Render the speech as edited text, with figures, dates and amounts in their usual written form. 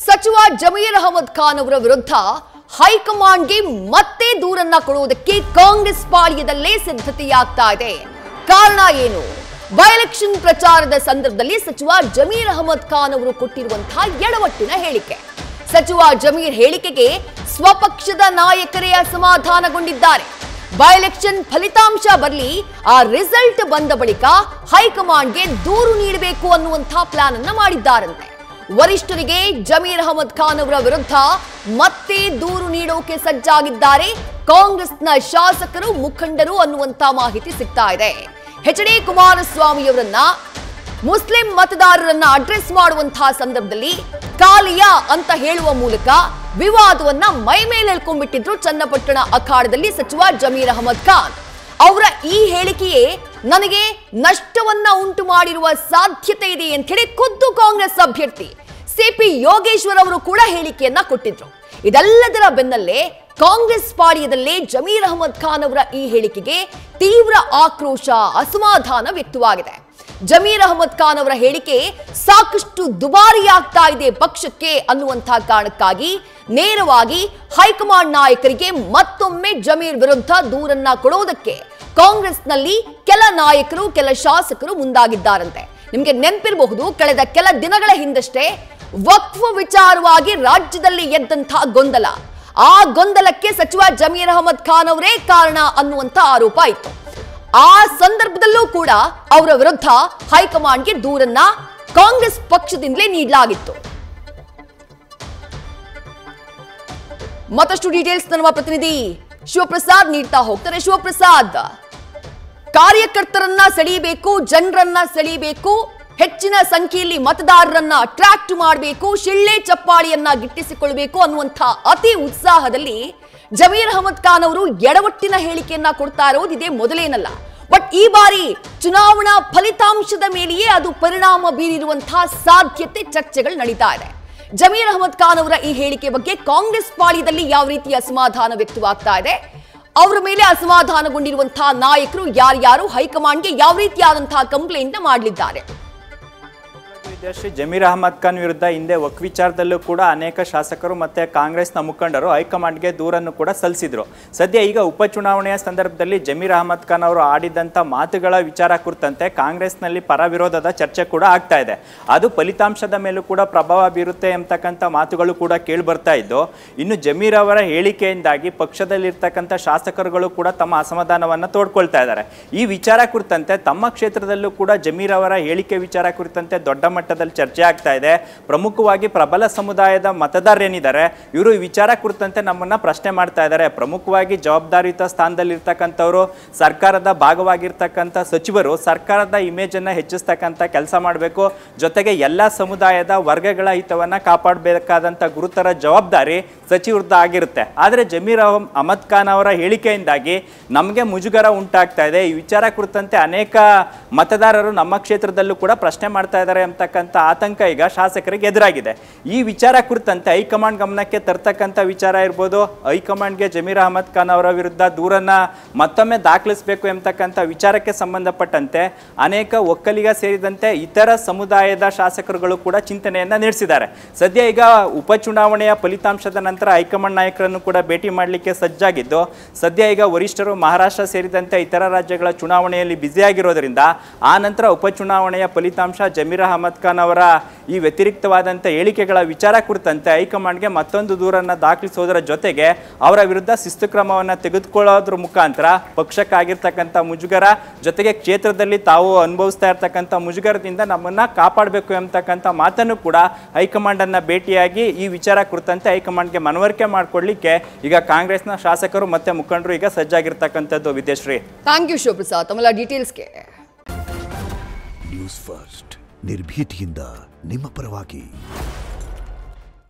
ಸಚಿವ ಜಮೀರ್ ಅಹಮದ್ ಖಾನ್ ಅವರ ವಿರುದ್ಧ ಹೈಕಮಾಂಡ್ಗೆ ಮತ್ತೆ ದೂರನ್ನ ಕೊಡುವುದಕ್ಕೆ ಕಾಂಗ್ರೆಸ್ ಪಾಳ್ಯದಲ್ಲೇ ಸಿದ್ಧತೆಯಾಗ್ತಾ ಇದೆ. ಕಾರಣ ಏನು? ಬೈ ಎಲೆಕ್ಷನ್ ಪ್ರಚಾರದ ಸಂದರ್ಭದಲ್ಲಿ ಸಚಿವ ಜಮೀರ್ ಅಹಮದ್ ಖಾನ್ ಅವರು ಕೊಟ್ಟಿರುವಂತಹ ಎಡವಟ್ಟಿನ ಹೇಳಿಕೆ. ಸಚಿವ ಜಮೀರ್ ಹೇಳಿಕೆಗೆ ಸ್ವಪಕ್ಷದ ನಾಯಕರೇ ಅಸಮಾಧಾನಗೊಂಡಿದ್ದಾರೆ. ಬೈ ಎಲೆಕ್ಷನ್ ಫಲಿತಾಂಶ ಬರಲಿ, ಆ ರಿಸಲ್ಟ್ ಬಂದ ಬಳಿಕ ಹೈಕಮಾಂಡ್ಗೆ ದೂರು ನೀಡಬೇಕು ಅನ್ನುವಂತಹ ಪ್ಲಾನ್ ಅನ್ನ ಮಾಡಿದ್ದಾರಂತೆ. ವರಿಷ್ಠರಿಗೆ ಜಮೀರ್ ಅಹಮದ್ ಖಾನ್ ಅವರ ವಿರುದ್ಧ ಮತ್ತೆ ದೂರು ನೀಡೋಕೆ ಸಜ್ಜಾಗಿದ್ದಾರೆ ಕಾಂಗ್ರೆಸ್ನ ಶಾಸಕರು, ಮುಖಂಡರು ಅನ್ನುವಂತ ಮಾಹಿತಿ ಸಿಗ್ತಾ ಇದೆ. ಎಚ್.ಡಿ. ಕುಮಾರಸ್ವಾಮಿ ಅವರನ್ನ ಮುಸ್ಲಿಂ ಮತದಾರರನ್ನ ಅಡ್ರೆಸ್ ಮಾಡುವಂತಹ ಸಂದರ್ಭದಲ್ಲಿ ಕಾಲಿಯಾ ಅಂತ ಹೇಳುವ ಮೂಲಕ ವಿವಾದವನ್ನ ಮೈ ಮೇಲೆ ಎಳ್ಕೊಂಡ್ಬಿಟ್ಟಿದ್ರು ಚನ್ನಪಟ್ಟಣ ಅಖಾಡದಲ್ಲಿ ಸಚಿವ ಜಮೀರ್ ಅಹಮದ್ ಖಾನ್. ಅವರ ಈ ಹೇಳಿಕೆಯೇ ನನಗೆ ನಷ್ಟವನ್ನ ಉಂಟು ಮಾಡಿರುವ ಸಾಧ್ಯತೆ ಇದೆ ಅಂತ ಹೇಳಿ ಖುದ್ದು ಕಾಂಗ್ರೆಸ್ ಅಭ್ಯರ್ಥಿ ಸಿಪಿ ಯೋಗೇಶ್ವರ್ ಅವರು ಕೂಡ ಹೇಳಿಕೆಯನ್ನ ಕೊಟ್ಟಿದ್ರು. ಇದೆಲ್ಲದರ ಬೆನ್ನಲ್ಲೇ ಕಾಂಗ್ರೆಸ್ ಪಾಳ್ಯದಲ್ಲೇ ಜಮೀರ್ ಅಹಮದ್ ಖಾನ್ ಅವರ ಈ ಹೇಳಿಕೆಗೆ ತೀವ್ರ ಆಕ್ರೋಶ, ಅಸಮಾಧಾನ ವ್ಯಕ್ತವಾಗಿದೆ. ಜಮೀರ್ ಅಹಮದ್ ಖಾನ್ ಅವರ ಹೇಳಿಕೆ ಸಾಕಷ್ಟು ದುಬಾರಿಯಾಗ್ತಾ ಇದೆ ಪಕ್ಷಕ್ಕೆ ಅನ್ನುವಂತಹ ಕಾರಣಕ್ಕಾಗಿ ನೇರವಾಗಿ ಹೈಕಮಾಂಡ್ ನಾಯಕರಿಗೆ ಮತ್ತೊಮ್ಮೆ ಜಮೀರ್ ವಿರುದ್ಧ ದೂರನ್ನ ಕೊಡೋದಕ್ಕೆ ಕಾಂಗ್ರೆಸ್ನಲ್ಲಿ ಕೆಲ ನಾಯಕರು, ಕೆಲ ಶಾಸಕರು ಮುಂದಾಗಿದ್ದಾರಂತೆ. ನಿಮಗೆ ನೆನಪಿರಬಹುದು, ಕಳೆದ ಕೆಲ ದಿನಗಳ ಹಿಂದಷ್ಟೇ ವಕ್ಫ್ ವಿಚಾರವಾಗಿ ರಾಜ್ಯದಲ್ಲಿ ಎದ್ದಂತಹ ಗೊಂದಲ, ಆ ಗೊಂದಲಕ್ಕೆ ಸಚಿವ ಜಮೀರ್ ಅಹಮದ್ ಖಾನ್ ಅವರೇ ಕಾರಣ ಅನ್ನುವಂತ ಆರೋಪ ಇತ್ತು. ಆ ಸಂದರ್ಭದಲ್ಲೂ ಕೂಡ ಅವರ ವಿರುದ್ಧ ಹೈಕಮಾಂಡ್ಗೆ ದೂರನ್ನ ಕಾಂಗ್ರೆಸ್ ಪಕ್ಷದಿಂದಲೇ ನೀಡಲಾಗಿತ್ತು. ಮತ್ತಷ್ಟು ಡೀಟೇಲ್ಸ್ ನಮ್ಮ ಪ್ರತಿನಿಧಿ ಶಿವಪ್ರಸಾದ್ ನೀಡ್ತಾ ಹೋಗ್ತಾರೆ. ಶಿವಪ್ರಸಾದ್, ಕಾರ್ಯಕರ್ತರನ್ನ ಸೆಳೆಯಬೇಕು, ಜನರನ್ನ ಸೆಳೆಯಬೇಕು, ಹೆಚ್ಚಿನ ಸಂಖ್ಯೆಯಲ್ಲಿ ಮತದಾರರನ್ನ ಅಟ್ರಾಕ್ಟ್ ಮಾಡಬೇಕು, ಶಿಳ್ಳೆ ಚಪ್ಪಾಳಿಯನ್ನ ಗಿಟ್ಟಿಸಿಕೊಳ್ಳಬೇಕು ಅನ್ನುವಂಥ ಅತಿ ಉತ್ಸಾಹದಲ್ಲಿ ಜಮೀರ್ ಅಹಮದ್ ಖಾನ್ ಅವರು ಎಡವಟ್ಟಿನ ಹೇಳಿಕೆಯನ್ನ ಕೊಡ್ತಾ ಇರೋದು ಇದೇ ಮೊದಲೇನಲ್ಲ. ಬಟ್ ಈ ಬಾರಿ ಚುನಾವಣಾ ಫಲಿತಾಂಶದ ಮೇಲೆಯೇ ಅದು ಪರಿಣಾಮ ಬೀರಿರುವಂತಹ ಸಾಧ್ಯತೆ, ಚರ್ಚೆಗಳು ನಡೀತಾ ಇದೆ. ಜಮೀರ್ ಅಹಮದ್ ಖಾನ್ ಅವರ ಈ ಹೇಳಿಕೆ ಬಗ್ಗೆ ಕಾಂಗ್ರೆಸ್ ಪಾಳ್ಯದಲ್ಲಿ ಯಾವ ರೀತಿ ಅಸಮಾಧಾನ ವ್ಯಕ್ತವಾಗ್ತಾ ಇದೆ, ಅವರ ಮೇಲೆ ಅಸಮಾಧಾನಗೊಂಡಿರುವಂತಹ ನಾಯಕರು ಯಾರ್ಯಾರು, ಹೈಕಮಾಂಡ್ಗೆ ಯಾವ ರೀತಿಯಾದಂತಹ ಕಂಪ್ಲೇಂಟ್ ಮಾಡಲಿದ್ದಾರೆ? ಜಮೀರ್ ಅಹಮದ್ ಖಾನ್ ವಿರುದ್ಧ ಹಿಂದೆ ವಕ್ಫ್ ವಿಚಾರದಲ್ಲೂ ಕೂಡ ಅನೇಕ ಶಾಸಕರು ಮತ್ತೆ ಕಾಂಗ್ರೆಸ್ನ ಮುಖಂಡರು ಹೈಕಮಾಂಡ್ಗೆ ದೂರನ್ನು ಕೂಡ ಸಲ್ಲಿಸಿದ್ರು. ಸದ್ಯ ಈಗ ಉಪಚುನಾವಣೆಯ ಸಂದರ್ಭದಲ್ಲಿ ಜಮೀರ್ ಅಹಮದ್ ಖಾನ್ ಅವರು ಆಡಿದಂಥ ಮಾತುಗಳ ವಿಚಾರ ಕುರಿತಂತೆ ಕಾಂಗ್ರೆಸ್ನಲ್ಲಿ ಪರ ವಿರೋಧದ ಚರ್ಚೆ ಕೂಡ ಆಗ್ತಾ ಇದೆ. ಅದು ಫಲಿತಾಂಶದ ಮೇಲೂ ಕೂಡ ಪ್ರಭಾವ ಬೀರುತ್ತೆ ಎಂಬತಕ್ಕಂಥ ಮಾತುಗಳು ಕೂಡ ಕೇಳಿ ಬರ್ತಾ ಇದ್ದು, ಇನ್ನು ಜಮೀರ್ ಅವರ ಹೇಳಿಕೆಯಿಂದಾಗಿ ಪಕ್ಷದಲ್ಲಿರ್ತಕ್ಕಂಥ ಶಾಸಕರುಗಳು ಕೂಡ ತಮ್ಮ ಅಸಮಾಧಾನವನ್ನು ತೋಡ್ಕೊಳ್ತಾ ಇದ್ದಾರೆ. ಈ ವಿಚಾರ ಕುರಿತಂತೆ ತಮ್ಮ ಕ್ಷೇತ್ರದಲ್ಲೂ ಕೂಡ ಜಮೀರ್ ಅವರ ಹೇಳಿಕೆ ವಿಚಾರ ಕುರಿತಂತೆ ದೊಡ್ಡ ಮಟ್ಟದಲ್ಲಿ ಚರ್ಚೆ ಆಗ್ತಾ ಇದೆ. ಪ್ರಮುಖವಾಗಿ ಪ್ರಬಲ ಸಮುದಾಯದ ಮತದಾರರೇನಿದ್ದಾರೆ ಇವರು ಈ ವಿಚಾರ ಕುರಿತಂತೆ ನಮ್ಮನ್ನ ಪ್ರಶ್ನೆ ಮಾಡ್ತಾ ಇದ್ದಾರೆ. ಪ್ರಮುಖವಾಗಿ ಜವಾಬ್ದಾರಿಯುತ ಸ್ಥಾನದಲ್ಲಿರ್ತಕ್ಕಂಥವ್ರು, ಸರ್ಕಾರದ ಭಾಗವಾಗಿರ್ತಕ್ಕಂಥ ಸಚಿವರು ಸರ್ಕಾರದ ಇಮೇಜ್ ಅನ್ನ ಹೆಚ್ಚಿಸ್ತಕ್ಕಂಥ ಕೆಲಸ ಮಾಡಬೇಕು, ಜೊತೆಗೆ ಎಲ್ಲ ಸಮುದಾಯದ ವರ್ಗಗಳ ಹಿತವನ್ನ ಕಾಪಾಡಬೇಕಾದಂಥ ಗುರುತರ ಜವಾಬ್ದಾರಿ ಸಚಿವರದ ಆಗಿರುತ್ತೆ. ಆದರೆ ಜಮೀರ್ ಅಹಮದ್ ಖಾನ್ ಅವರ ಹೇಳಿಕೆಯಿಂದಾಗಿ ನಮಗೆ ಮುಜುಗರ ಉಂಟಾಗ್ತಾ ಇದೆ. ಈ ವಿಚಾರ ಕುರಿತಂತೆ ಅನೇಕ ಮತದಾರರು ನಮ್ಮ ಕ್ಷೇತ್ರದಲ್ಲೂ ಕೂಡ ಪ್ರಶ್ನೆ ಮಾಡ್ತಾ ಇದ್ದಾರೆ ಅಂತಕ್ಕಂಥ ಆತಂಕ ಈಗ ಶಾಸಕರಿಗೆ ಎದುರಾಗಿದೆ. ಈ ವಿಚಾರ ಕುರಿತಂತೆ ಹೈಕಮಾಂಡ್ ಗಮನಕ್ಕೆ ತರ್ತಕ್ಕಂಥ ವಿಚಾರ ಇರ್ಬೋದು, ಹೈಕಮಾಂಡ್ಗೆ ಜಮೀರ್ ಅಹಮದ್ ಖಾನ್ ಅವರ ವಿರುದ್ಧ ದೂರನ್ನ ಮತ್ತೊಮ್ಮೆ ದಾಖಲಿಸಬೇಕು ಎಂಬತಕ್ಕಂಥ ವಿಚಾರಕ್ಕೆ ಸಂಬಂಧಪಟ್ಟಂತೆ ಅನೇಕ ಒಕ್ಕಲಿಗ ಸೇರಿದಂತೆ ಇತರ ಸಮುದಾಯದ ಶಾಸಕರುಗಳು ಕೂಡ ಚಿಂತನೆಯನ್ನ ನಡೆಸಿದ್ದಾರೆ. ಸದ್ಯ ಈಗ ಉಪಚುನಾವಣೆಯ ಫಲಿತಾಂಶದ ನಂತರ ಹೈಕಮಾಂಡ್ ನಾಯಕರನ್ನು ಕೂಡ ಭೇಟಿ ಮಾಡಲಿಕ್ಕೆ ಸಜ್ಜಾಗಿದ್ದು, ಸದ್ಯ ಈಗ ವರಿಷ್ಠರು ಮಹಾರಾಷ್ಟ್ರ ಸೇರಿದಂತೆ ಇತರ ರಾಜ್ಯಗಳ ಚುನಾವಣೆಯಲ್ಲಿ ಬ್ಯುಸಿಯಾಗಿರೋದ್ರಿಂದ ಆ ನಂತರ ಉಪಚುನಾವಣೆಯ ಫಲಿತಾಂಶ ಜಮೀರ್ ಅಹಮದ್ ಖಾನ್ ಅವರ ಈ ವ್ಯತಿರಿಕ್ತವಾದಂಥ ಹೇಳಿಕೆಗಳ ವಿಚಾರ ಕುರಿತಂತೆ ಹೈಕಮಾಂಡ್ಗೆ ಮತ್ತೊಂದು ದೂರನ್ನು ದಾಖಲಿಸೋದರ ಜೊತೆಗೆ ಅವರ ವಿರುದ್ಧ ಶಿಸ್ತು ಕ್ರಮವನ್ನು ತೆಗೆದುಕೊಳ್ಳೋದ್ರ ಮುಖಾಂತರ ಪಕ್ಷಕ್ಕಾಗಿರ್ತಕ್ಕಂಥ ಮುಜುಗರ, ಜೊತೆಗೆ ಕ್ಷೇತ್ರದಲ್ಲಿ ತಾವು ಅನುಭವಿಸ್ತಾ ಇರ್ತಕ್ಕಂಥ ಮುಜುಗರದಿಂದ ನಮ್ಮನ್ನ ಕಾಪಾಡಬೇಕು ಎಂಬತಕ್ಕಂಥ ಮಾತನ್ನು ಕೂಡ ಹೈಕಮಾಂಡ್ ಅನ್ನ ಭೇಟಿಯಾಗಿ ಈ ವಿಚಾರ ಕುರಿತಂತೆ ಹೈಕಮಾಂಡ್ಗೆ ಮನವರಿಕೆ ಮಾಡಿಕೊಳ್ಳಿಕ್ಕೆ ಈಗ ಕಾಂಗ್ರೆಸ್ನ ಶಾಸಕರು ಮತ್ತೆ ಮುಖಂಡರು ಈಗ ಸಜ್ಜಾಗಿರ್ತಕ್ಕಂಥದ್ದು. ವಿದ್ಯಾಶ್ರೀ, ಥ್ಯಾಂಕ್ ಯು ಶಿವಪ್ರಸಾದ್ ತಮ್ಮ ಡೀಟೇಲ್ಸ್ಗೆ. ನ್ಯೂಸ್ ಫಸ್ಟ್ ನಿರ್ಭೀತಿಯಿಂದ ನಿಮ್ಮ ಪರವಾಗಿ.